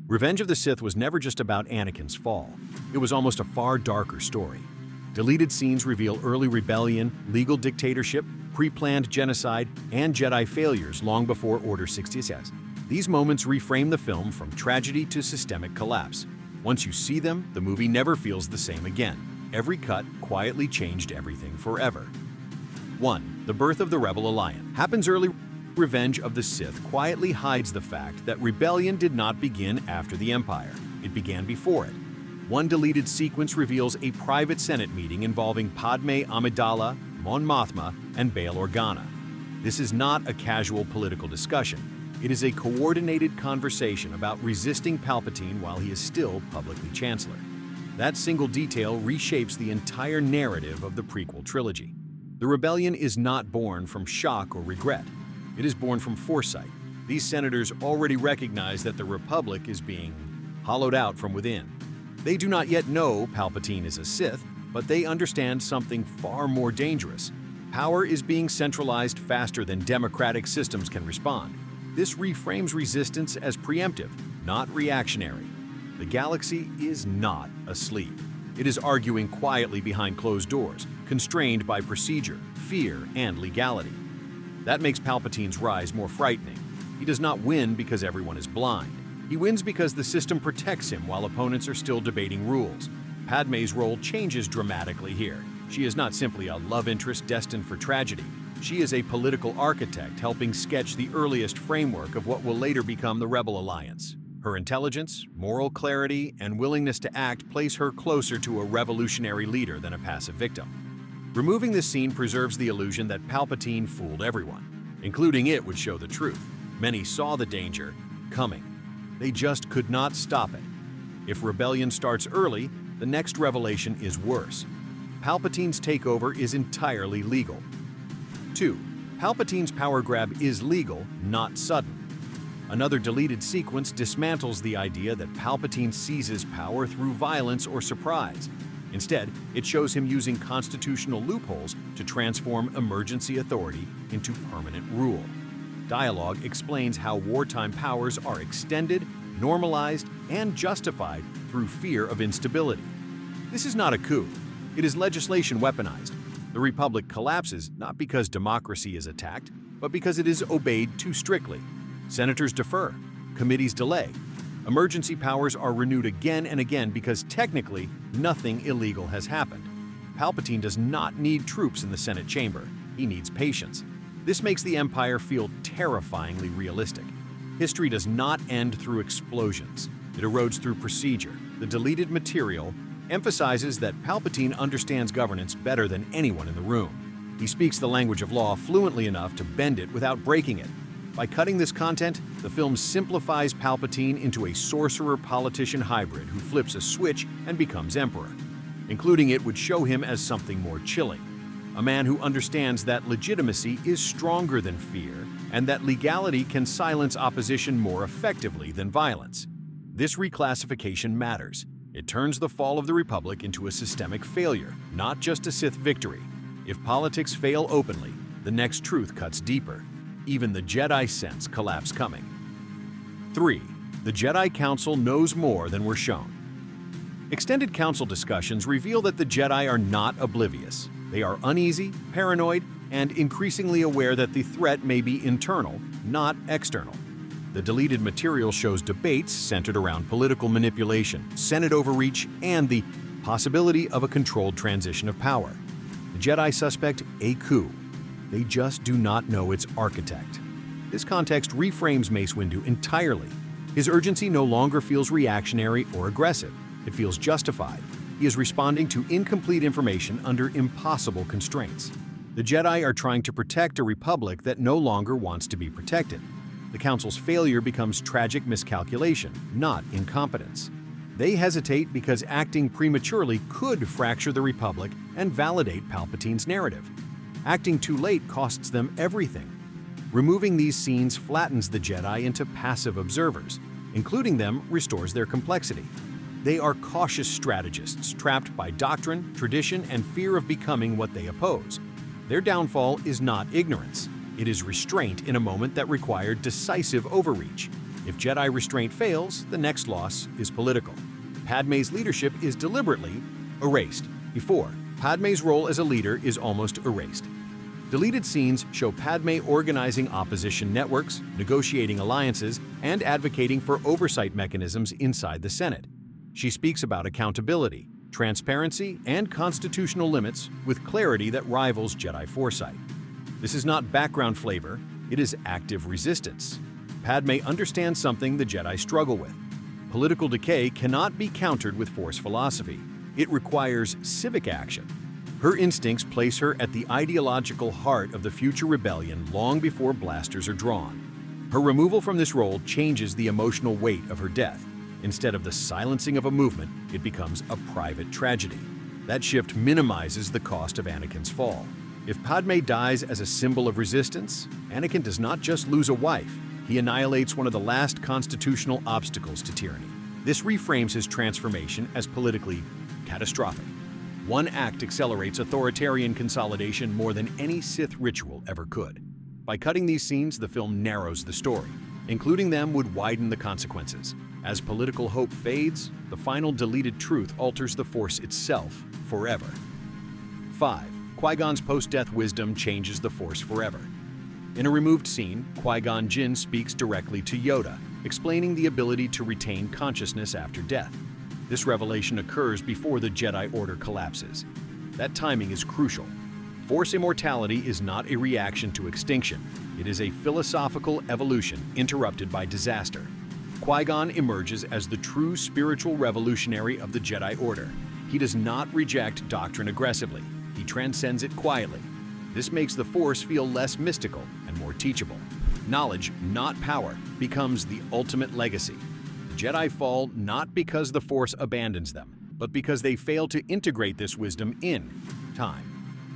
Revenge of the Sith was never just about Anakin's fall. It was almost a far darker story. Deleted scenes reveal early rebellion, legal dictatorship, pre-planned genocide, and Jedi failures long before Order 66. These moments reframe the film from tragedy to systemic collapse. Once you see them, the movie never feels the same again. Every cut quietly changed everything forever. 1. The birth of the Rebel Alliance. Happens early. Revenge of the Sith quietly hides the fact that rebellion did not begin after the Empire. It began before it. One deleted sequence reveals a private Senate meeting involving Padme, Amidala, Mon Mothma, and Bail Organa. This is not a casual political discussion. It is a coordinated conversation about resisting Palpatine while he is still publicly Chancellor. That single detail reshapes the entire narrative of the prequel trilogy. The rebellion is not born from shock or regret. It is born from foresight. These senators already recognize that the Republic is being hollowed out from within. They do not yet know Palpatine is a Sith, but they understand something far more dangerous. Power is being centralized faster than democratic systems can respond. This reframes resistance as preemptive, not reactionary. The galaxy is not asleep. It is arguing quietly behind closed doors, constrained by procedure, fear, and legality. That makes Palpatine's rise more frightening. He does not win because everyone is blind. He wins because the system protects him while opponents are still debating rules. Padme's role changes dramatically here. She is not simply a love interest destined for tragedy. She is a political architect helping sketch the earliest framework of what will later become the Rebel Alliance. Her intelligence, moral clarity, and willingness to act place her closer to a revolutionary leader than a passive victim. Removing this scene preserves the illusion that Palpatine fooled everyone. Including it would show the truth. Many saw the danger coming. They just could not stop it. If rebellion starts early, the next revelation is worse. Palpatine's takeover is entirely legal. 2. Palpatine's power grab is legal, not sudden. Another deleted sequence dismantles the idea that Palpatine seizes power through violence or surprise. Instead, it shows him using constitutional loopholes to transform emergency authority into permanent rule. Dialogue explains how wartime powers are extended, normalized, and justified through fear of instability. This is not a coup. It is legislation weaponized. The Republic collapses not because democracy is attacked, but because it is obeyed too strictly. Senators defer. Committees delay. Emergency powers are renewed again and again because technically nothing illegal has happened. Palpatine does not need troops in the Senate chamber. He needs patience. This makes the Empire feel terrifyingly realistic. History does not end through explosions. It erodes through procedure. The deleted material emphasizes that Palpatine understands governance better than anyone in the room. He speaks the language of law fluently enough to bend it without breaking it. By cutting this content, the film simplifies Palpatine into a sorcerer-politician hybrid who flips a switch and becomes emperor. Including it would show him as something more chilling. A man who understands that legitimacy is stronger than fear and that legality can silence opposition more effectively than violence. This reclassification matters. It turns the fall of the Republic into a systemic failure, not just a Sith victory. If politics fail openly, the next truth cuts deeper. Even the Jedi sense collapse coming. 3. The Jedi Council knows more than we're shown. Extended council discussions reveal that the Jedi are not oblivious. They are uneasy, paranoid, and increasingly aware that the threat may be internal, not external. The deleted material shows debates centered around political manipulation, Senate overreach, and the possibility of a controlled transition of power. The Jedi suspect a coup. They just do not know its architect. This context reframes Mace Windu entirely. His urgency no longer feels reactionary or aggressive. It feels justified. He is responding to incomplete information under impossible constraints. The Jedi are trying to protect a republic that no longer wants to be protected. The Council's failure becomes tragic miscalculation, not incompetence. They hesitate because acting prematurely could fracture the Republic and validate Palpatine's narrative. Acting too late costs them everything. Removing these scenes flattens the Jedi into passive observers. Including them restores their complexity. They are cautious strategists trapped by doctrine, tradition, and fear of becoming what they oppose. Their downfall is not ignorance. It is restraint in a moment that required decisive overreach. If Jedi restraint fails, the next loss is political. Padmé's leadership is deliberately erased. Before, Padmé's role as a leader is almost erased. Deleted scenes show Padmé organizing opposition networks, negotiating alliances, and advocating for oversight mechanisms inside the Senate. She speaks about accountability, transparency, and constitutional limits with clarity that rivals Jedi foresight. This is not background flavor, it is active resistance. Padmé understands something the Jedi struggle with. Political decay cannot be countered with Force philosophy. It requires civic action. Her instincts place her at the ideological heart of the future rebellion long before blasters are drawn. Her removal from this role changes the emotional weight of her death. Instead of the silencing of a movement, it becomes a private tragedy. That shift minimizes the cost of Anakin's fall. If Padmé dies as a symbol of resistance, Anakin does not just lose a wife, he annihilates one of the last constitutional obstacles to tyranny. This reframes his transformation as politically catastrophic. One act accelerates authoritarian consolidation more than any Sith ritual ever could. By cutting these scenes, the film narrows the story. Including them would widen the consequences. As political hope fades, the final deleted truth alters the Force itself forever. 5. Qui-Gon's post-death wisdom changes the Force forever. In a removed scene, Qui-Gon Jinn speaks directly to Yoda, explaining the ability to retain consciousness after death. This revelation occurs before the Jedi Order collapses. That timing is crucial. Force immortality is not a reaction to extinction. It is a philosophical evolution interrupted by disaster. Qui-Gon emerges as the true spiritual revolutionary of the Jedi Order. He does not reject doctrine aggressively. He transcends it quietly. This makes the Force feel less mystical and more teachable. Knowledge, not power, becomes the ultimate legacy. Jedi fall not because the Force abandons them, but because they fail to integrate this wisdom in time.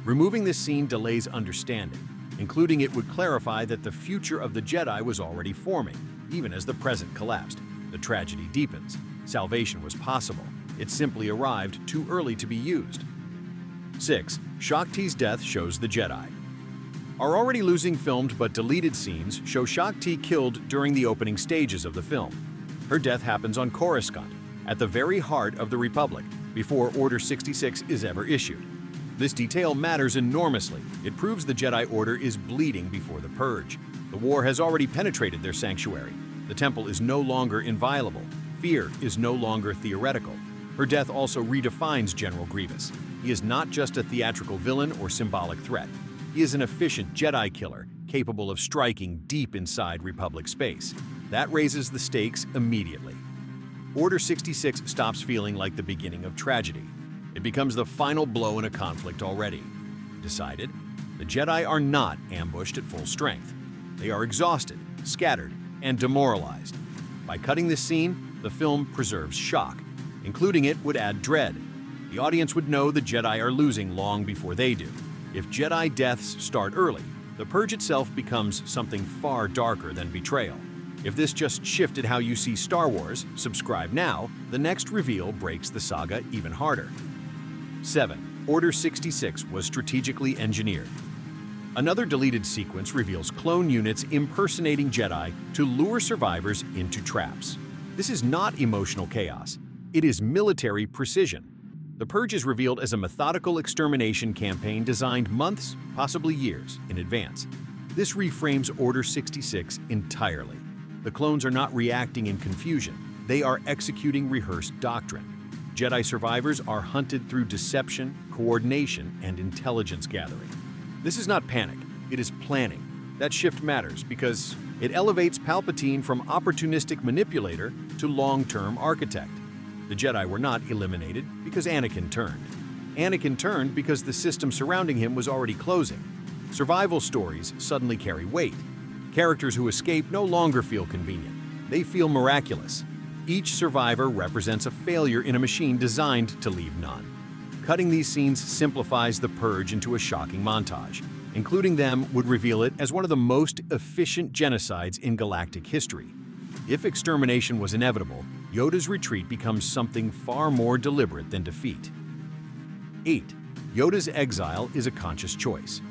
Removing this scene delays understanding, including it would clarify that the future of the Jedi was already forming, even as the present collapsed. The tragedy deepens. Salvation was possible. It simply arrived too early to be used. 6. Shaak Ti's death shows the Jedi. Our already losing filmed but deleted scenes show Shaak Ti killed during the opening stages of the film. Her death happens on Coruscant, at the very heart of the Republic, before Order 66 is ever issued. This detail matters enormously. It proves the Jedi Order is bleeding before the purge. The war has already penetrated their sanctuary. The temple is no longer inviolable. Fear is no longer theoretical. Her death also redefines General Grievous. He is not just a theatrical villain or symbolic threat. He is an efficient Jedi killer, capable of striking deep inside Republic space. That raises the stakes immediately. Order 66 stops feeling like the beginning of tragedy. It becomes the final blow in a conflict already decided. The Jedi are not ambushed at full strength. They are exhausted, scattered, and demoralized. By cutting this scene, the film preserves shock. Including it would add dread. The audience would know the Jedi are losing long before they do. If Jedi deaths start early, the purge itself becomes something far darker than betrayal. If this just shifted how you see Star Wars, subscribe now. The next reveal breaks the saga even harder. 7. Order 66 was strategically engineered. Another deleted sequence reveals clone units impersonating Jedi to lure survivors into traps. This is not emotional chaos. It is military precision. The purge is revealed as a methodical extermination campaign designed months, possibly years, in advance. This reframes Order 66 entirely. The clones are not reacting in confusion. They are executing rehearsed doctrine. Jedi survivors are hunted through deception, coordination, and intelligence gathering. This is not panic, it is planning. That shift matters because it elevates Palpatine from opportunistic manipulator to long-term architect. The Jedi were not eliminated because Anakin turned. Anakin turned because the system surrounding him was already closing. Survival stories suddenly carry weight. Characters who escape no longer feel convenient. They feel miraculous. Each survivor represents a failure in a machine designed to leave none. Cutting these scenes simplifies the purge into a shocking montage. Including them would reveal it as one of the most efficient genocides in galactic history. If extermination was inevitable, Yoda's retreat becomes something far more deliberate than defeat. 8. Yoda's exile is a conscious choice.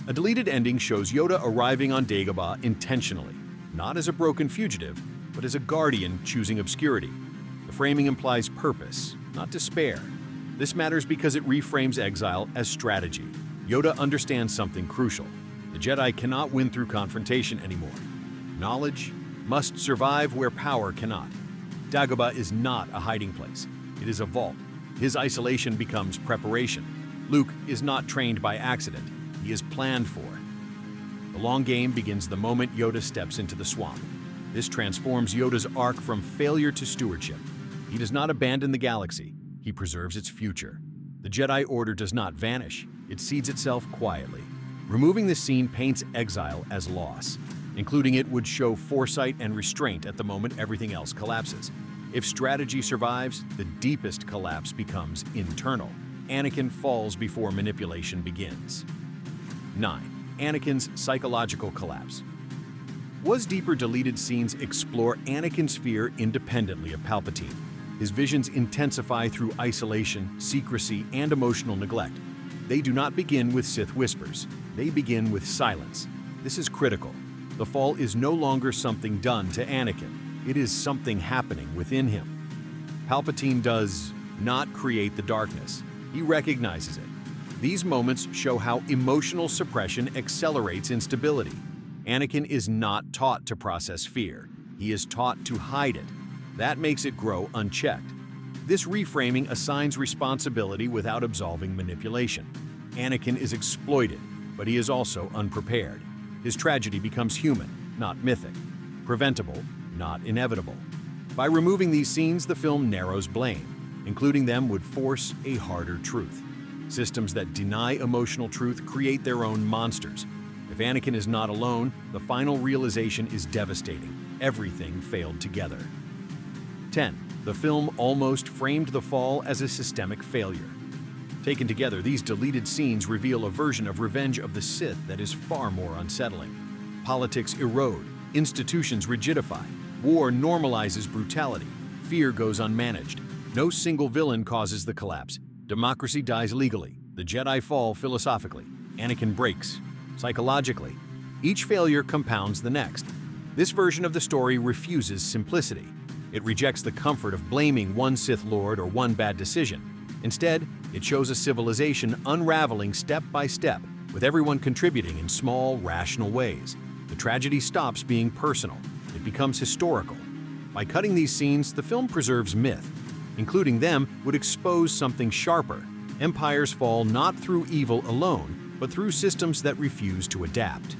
A deleted ending shows Yoda arriving on Dagobah intentionally, not as a broken fugitive, but as a guardian choosing obscurity. The framing implies purpose, not despair. This matters because it reframes exile as strategy. Yoda understands something crucial. The Jedi cannot win through confrontation anymore. Knowledge must survive where power cannot. Dagobah is not a hiding place. It is a vault. His isolation becomes preparation. Luke is not trained by accident. He is planned for. The long game begins the moment Yoda steps into the swamp. This transforms Yoda's arc from failure to stewardship. He does not abandon the galaxy. He preserves its future. The Jedi Order does not vanish. It seeds itself quietly. Removing this scene paints exile as loss. Including it would show foresight and restraint at the moment everything else collapses. If strategy survives, the deepest collapse becomes internal. Anakin falls before manipulation begins. 9. Anakin's psychological collapse. Was deeper deleted scenes explore Anakin's fear independently of Palpatine. His visions intensify through isolation, secrecy, and emotional neglect. They do not begin with Sith whispers. They begin with silence. This is critical. The fall is no longer something done to Anakin. It is something happening within him. Palpatine does not create the darkness. He recognizes it. These moments show how emotional suppression accelerates instability. Anakin is not taught to process fear. He is taught to hide it. That makes it grow unchecked. This reframing assigns responsibility without absolving manipulation. Anakin is exploited, but he is also unprepared. His tragedy becomes human, not mythic. Preventable, not inevitable. By removing these scenes, the film narrows blame. Including them would force a harder truth. Systems that deny emotional truth create their own monsters. If Anakin is not alone, the final realization is devastating. Everything failed together. 10. The film almost framed the fall as a systemic failure. Taken together, these deleted scenes reveal a version of Revenge of the Sith that is far more unsettling. Politics erode, institutions rigidify, war normalizes brutality, fear goes unmanaged. No single villain causes the collapse. Democracy dies legally, the Jedi fall philosophically, Anakin breaks psychologically. Each failure compounds the next. This version of the story refuses simplicity. It rejects the comfort of blaming one Sith Lord or one bad decision. Instead, it shows a civilization unraveling step by step, with everyone contributing in small, rational ways. The tragedy stops being personal. It becomes historical. By cutting these scenes, the film preserves myth. Including them would expose something sharper. Empires fall not through evil alone, but through systems that refuse to adapt.